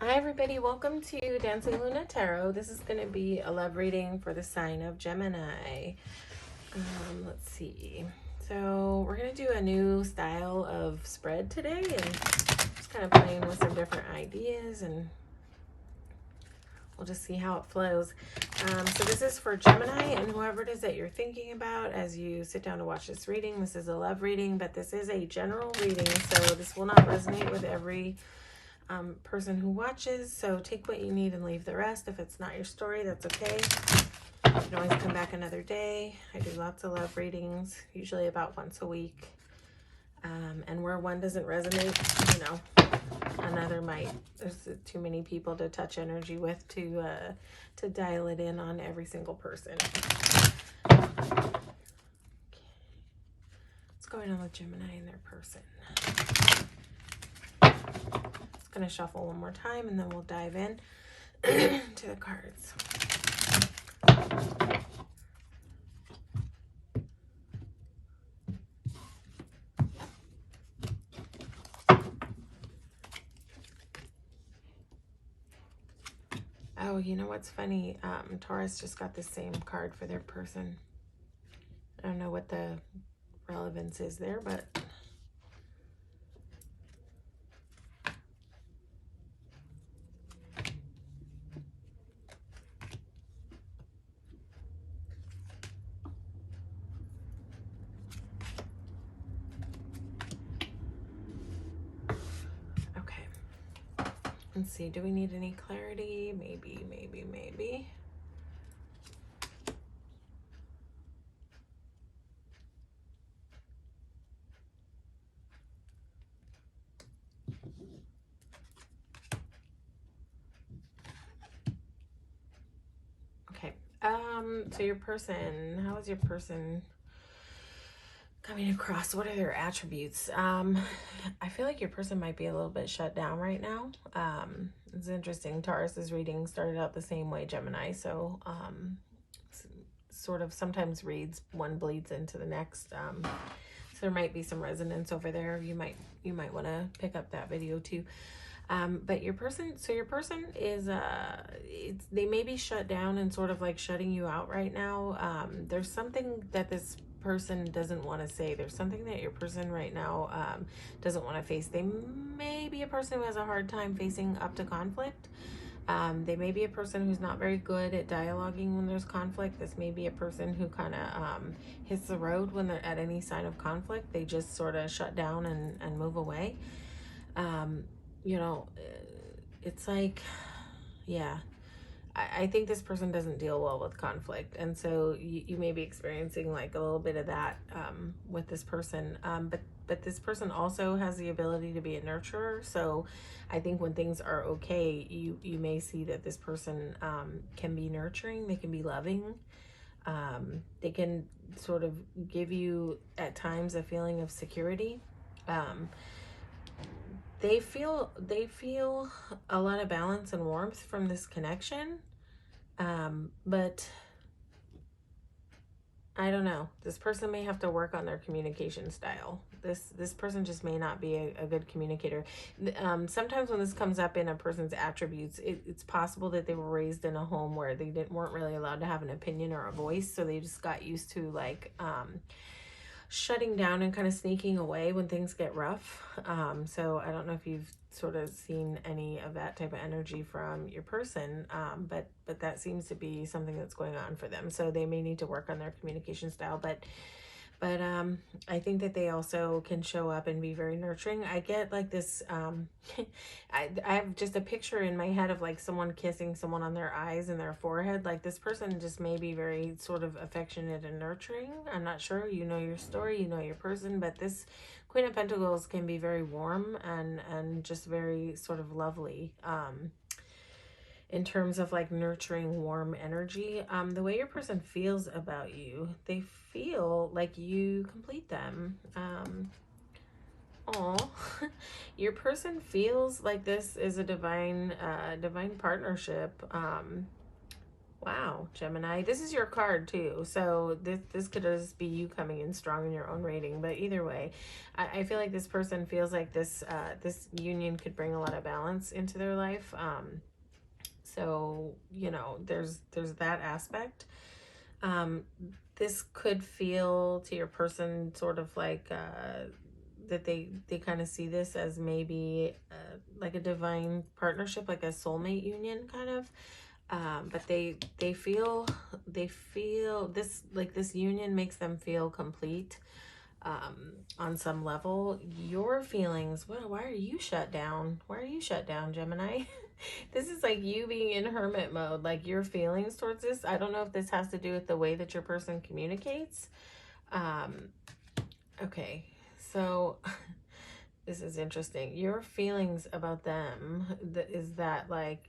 Hi everybody, welcome to Dancingluna Tarot. This is going to be a love reading for the sign of Gemini. Let's see. So we're going to do a new style of spread today and just kind of playing with some different ideas, and we'll just see how it flows. So this is for Gemini and whoever it is that you're thinking about as you sit down to watch this reading. This is a love reading, but this is a general reading, so this will not resonate with every person who watches, so take what you need and leave the rest. If it's not your story, that's okay. You can always come back another day. I do lots of love readings, usually about once a week, and where one doesn't resonate, you know, another might. There's too many people to touch energy with to dial it in on every single person. Okay. What's going on with Gemini and their person? Going to shuffle one more time and then we'll dive in to the cards. Oh, you know what's funny? Taurus just got the same card for their person. I don't know what the relevance is there, but okay. Let's see. Do we need any clarity? Maybe. Okay. So your person, how is your person coming across? What are their attributes? I feel like your person might be a little bit shut down right now. It's interesting. Taurus's reading started out the same way, Gemini. So, sort of sometimes reads, one bleeds into the next. So there might be some resonance over there. You might want to pick up that video too. But your person, so your person is, they may be shut down and sort of like shutting you out right now. There's something that this person doesn't want to say. There's something that your person right now doesn't want to face. They may be a person who has a hard time facing up to conflict. They may be a person who's not very good at dialoguing when there's conflict. This may be a person who kind of hits the road when they're at any sign of conflict. They just sort of shut down and move away. You know, it's like, yeah, I think this person doesn't deal well with conflict. And so you may be experiencing like a little bit of that with this person. But this person also has the ability to be a nurturer. So I think when things are okay, you may see that this person can be nurturing. They can be loving. They can sort of give you at times a feeling of security. They feel a lot of balance and warmth from this connection, but I don't know. This person may have to work on their communication style. This person just may not be a good communicator. Sometimes when this comes up in a person's attributes, it's possible that they were raised in a home where they weren't really allowed to have an opinion or a voice, so they just got used to like shutting down and kind of sneaking away when things get rough. So I don't know if you've sort of seen any of that type of energy from your person, but that seems to be something that's going on for them. So they may need to work on their communication style, but I think that they also can show up and be very nurturing. I get like this, I have just a picture in my head of like someone kissing someone on their eyes and their forehead. Like this person just may be very sort of affectionate and nurturing. I'm not sure. You know your story, you know your person, but this Queen of Pentacles can be very warm and just very sort of lovely. In terms of like nurturing, warm energy, the way your person feels about you, they feel like you complete them. Your person feels like this is a divine partnership. Wow, Gemini. This is your card too. So this could just be you coming in strong in your own rating. But either way, I feel like this person feels like this union could bring a lot of balance into their life. So, you know, there's that aspect. Um, this could feel to your person sort of like that they kind of see this as maybe like a divine partnership, like a soulmate union kind of. But they feel this, like this union makes them feel complete on some level. Your feelings, well, why are you shut down? Why are you shut down, Gemini? This is like you being in hermit mode, like your feelings towards this. I don't know if this has to do with the way that your person communicates. Um, okay, so this is interesting. Your feelings about them, is that like,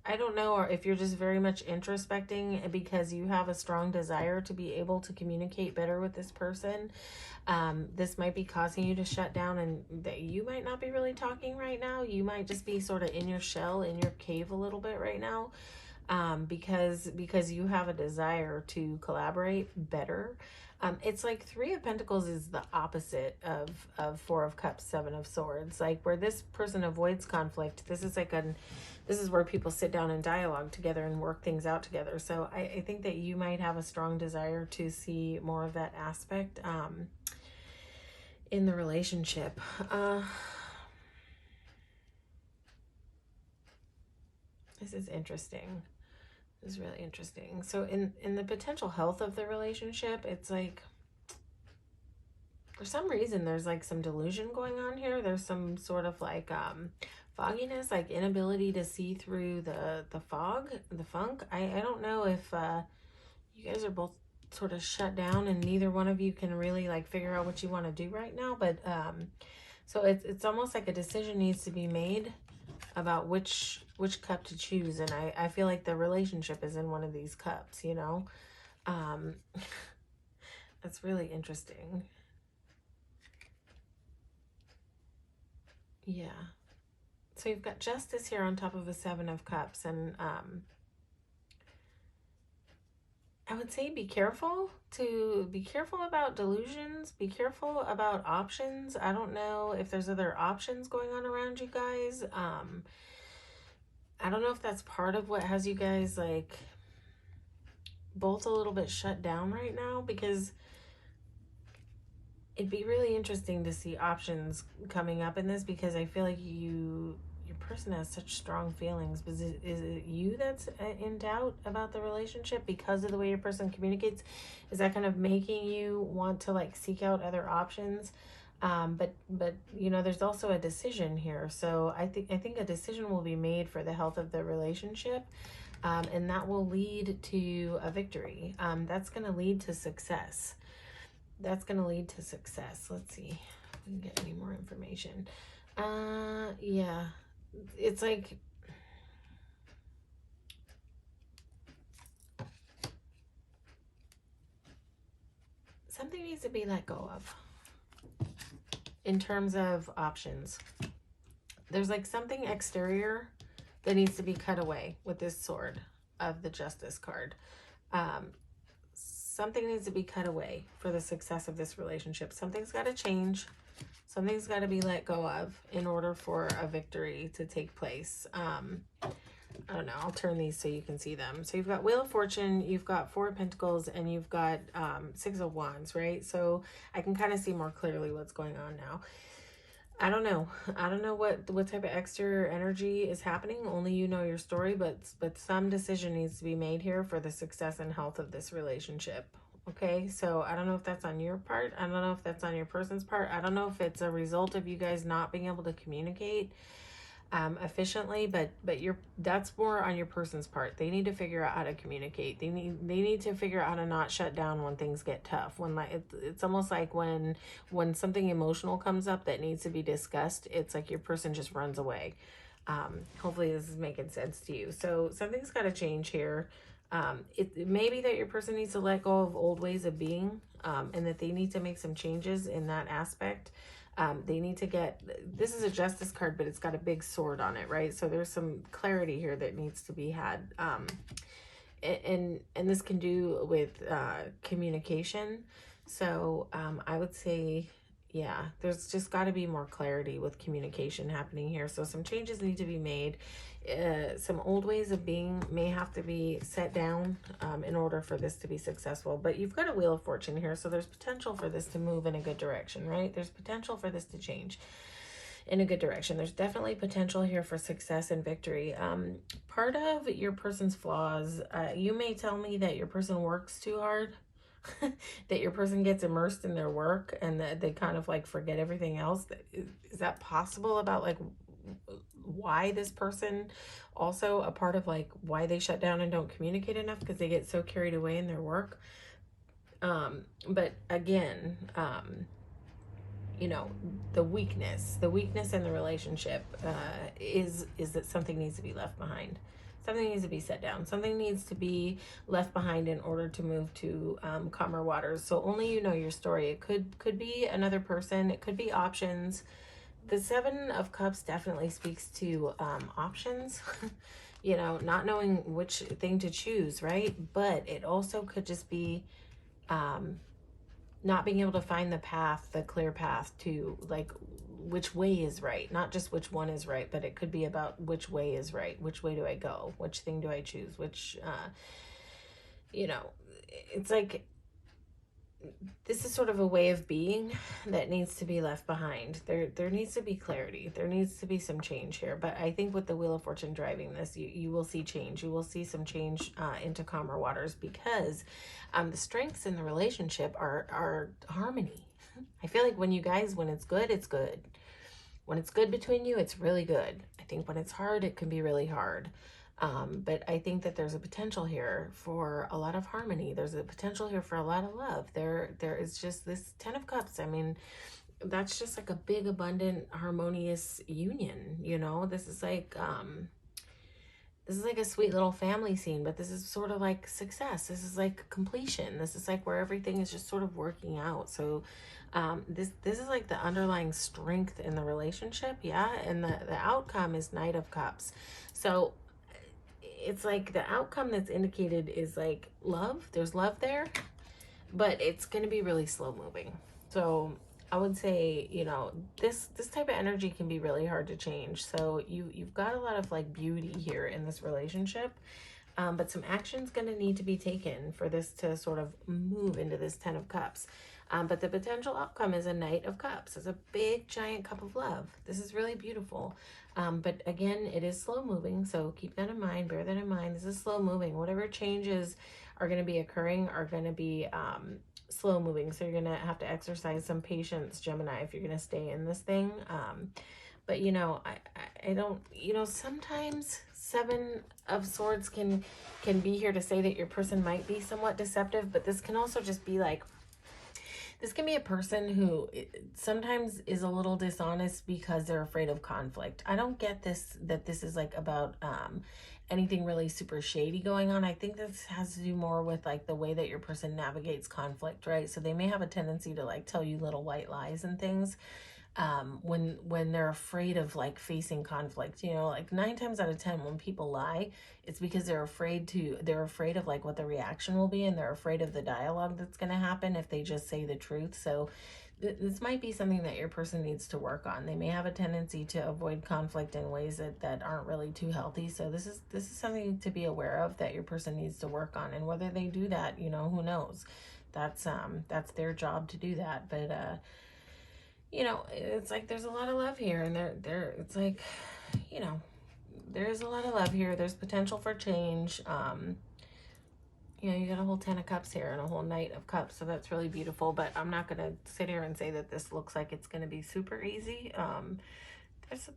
I don't know, or if you're just very much introspecting because you have a strong desire to be able to communicate better with this person. This might be causing you to shut down, and that you might not be really talking right now. You might just be sort of in your shell, in your cave a little bit right now, because you have a desire to collaborate better. It's like Three of Pentacles is the opposite of Four of Cups, Seven of Swords. Like where this person avoids conflict, this is where people sit down and dialogue together and work things out together. So I think that you might have a strong desire to see more of that aspect in the relationship. This is interesting. This is really interesting. So in the potential health of the relationship, it's like, for some reason, there's like some delusion going on here. There's some sort of like fogginess, like inability to see through the fog, the funk. I don't know if you guys are both sort of shut down and neither one of you can really like figure out what you want to do right now. But so it's almost like a decision needs to be made about which cup to choose. And I feel like the relationship is in one of these cups, you know. That's really interesting. Yeah. So you've got Justice here on top of a Seven of Cups, and I would say be careful about delusions, be careful about options. I don't know if there's other options going on around you guys. I don't know if that's part of what has you guys like both a little bit shut down right now, because it'd be really interesting to see options coming up in this, because I feel like your person has such strong feelings. But is it you that's in doubt about the relationship because of the way your person communicates? Is that kind of making you want to like seek out other options? But you know, there's also a decision here. So I think a decision will be made for the health of the relationship. And that will lead to a victory. That's going to lead to success. That's going to lead to success. Let's see if we can get any more information. Yeah, it's like something needs to be let go of in terms of options. There's like something exterior that needs to be cut away with this sword of the Justice card. Something needs to be cut away for the success of this relationship. Something's got to change. Something's got to be let go of in order for a victory to take place. I don't know. I'll turn these so you can see them. So you've got Wheel of Fortune, you've got Four of Pentacles, and you've got Six of Wands, right? So I can kind of see more clearly what's going on now. I don't know. I don't know what type of exterior energy is happening. Only you know your story, but some decision needs to be made here for the success and health of this relationship. Okay, so I don't know if that's on your part. I don't know if that's on your person's part. I don't know if it's a result of you guys not being able to communicate efficiently, but that's more on your person's part. They need to figure out how to communicate. They need to figure out how to not shut down when things get tough. When like it's almost like when something emotional comes up that needs to be discussed, it's like your person just runs away. Hopefully this is making sense to you. So something's got to change here. It may be that your person needs to let go of old ways of being, and that they need to make some changes in that aspect. They need to get, this is a Justice card, but it's got a big sword on it, right? So there's some clarity here that needs to be had and this can do with communication. So I would say, yeah, there's just got to be more clarity with communication happening here. So some changes need to be made. Some old ways of being may have to be set down in order for this to be successful. But you've got a Wheel of Fortune here, so there's potential for this to move in a good direction, right? There's potential for this to change in a good direction. There's definitely potential here for success and victory. Part of your person's flaws, you may tell me that your person works too hard, that your person gets immersed in their work and that they kind of like forget everything else. Is that possible about like why this person, also a part of like why they shut down and don't communicate enough, because they get so carried away in their work? But again, you know, the weakness in the relationship is that something needs to be left behind. Something needs to be set down. Something needs to be left behind in order to move to calmer waters. So only you know your story. It could be another person. It could be options. The Seven of Cups definitely speaks to options. You know, not knowing which thing to choose, right? But it also could just be not being able to find the clear path to like which way is right, not just which one is right, but it could be about which way is right. Which way do I go? Which thing do I choose? Which, you know, it's like this is sort of a way of being that needs to be left behind. There needs to be clarity. There needs to be some change here. But I think with the Wheel of Fortune driving this, you will see change. You will see some change into calmer waters, because the strengths in the relationship are harmony. I feel like when it's good, it's good. When it's good between you, it's really good. I think when it's hard, it can be really hard. But I think that there's a potential here for a lot of harmony. There's a potential here for a lot of love. There is just this 10 of Cups. I mean, that's just like a big, abundant, harmonious union. You know, this is like a sweet little family scene, but this is sort of like success. This is like completion. This is like where everything is just sort of working out. So this is like the underlying strength in the relationship. Yeah. And the outcome is Knight of Cups. So it's like the outcome that's indicated is like love. There's love there, but it's going to be really slow moving. So I would say, you know, this type of energy can be really hard to change. So you've got a lot of like beauty here in this relationship, but some action's going to need to be taken for this to sort of move into this 10 of Cups. But the potential outcome is a Knight of Cups. It's a big, giant cup of love. This is really beautiful. But again, it is slow moving. So keep that in mind. Bear that in mind. This is slow moving. Whatever changes are going to be occurring are going to be slow moving. So you're going to have to exercise some patience, Gemini, if you're going to stay in this thing. But, you know, I don't, you know, sometimes Seven of Swords can be here to say that your person might be somewhat deceptive, but this can also just be like, this can be a person who sometimes is a little dishonest because they're afraid of conflict. I don't get this, that this is like about anything really super shady going on. I think this has to do more with like the way that your person navigates conflict, right? So they may have a tendency to like tell you little white lies and things when they're afraid of like facing conflict. You know, like 9 times out of 10 when people lie, it's because they're afraid of like what the reaction will be, and they're afraid of the dialogue that's going to happen if they just say the truth. So this might be something that your person needs to work on. They may have a tendency to avoid conflict in ways that aren't really too healthy. So this is something to be aware of that your person needs to work on. And whether they do that, you know, who knows? That's their job to do that. But you know, it's like there's a lot of love here, and it's like, you know, there's a lot of love here. There's potential for change. You know, you got a whole 10 of Cups here and a whole Knight of Cups, so that's really beautiful. But I'm not going to sit here and say that this looks like it's going to be super easy.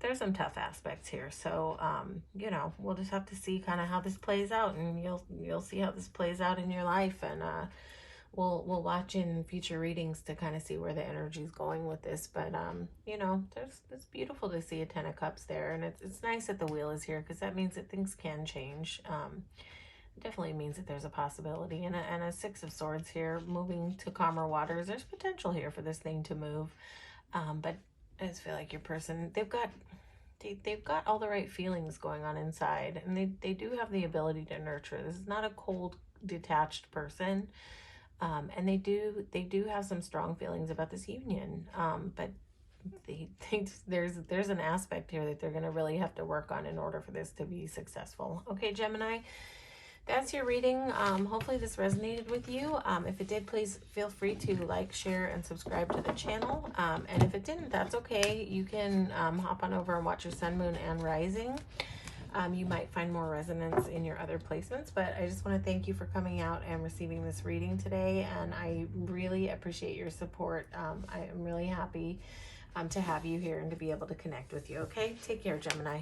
There's some tough aspects here. So, you know, we'll just have to see kind of how this plays out, and you'll see how this plays out in your life. And we'll watch in future readings to kind of see where the energy is going with this. But you know, it's beautiful to see a 10 of Cups there, and it's nice that the Wheel is here, because that means that things can change. Definitely means that there's a possibility. And a 6 of Swords here, moving to calmer waters. There's potential here for this thing to move. But I just feel like your person, they've got they've got all the right feelings going on inside, and they do have the ability to nurture. This is not a cold, detached person. And they do have some strong feelings about this union. But there's an aspect here that they're going to really have to work on in order for this to be successful. Okay, Gemini, that's your reading. Hopefully this resonated with you. If it did, please feel free to like, share, and subscribe to the channel. And if it didn't, that's okay. You can hop on over and watch your sun, moon, and rising. You might find more resonance in your other placements, but I just want to thank you for coming out and receiving this reading today, and I really appreciate your support. I am really happy to have you here and to be able to connect with you. Okay, take care, Gemini.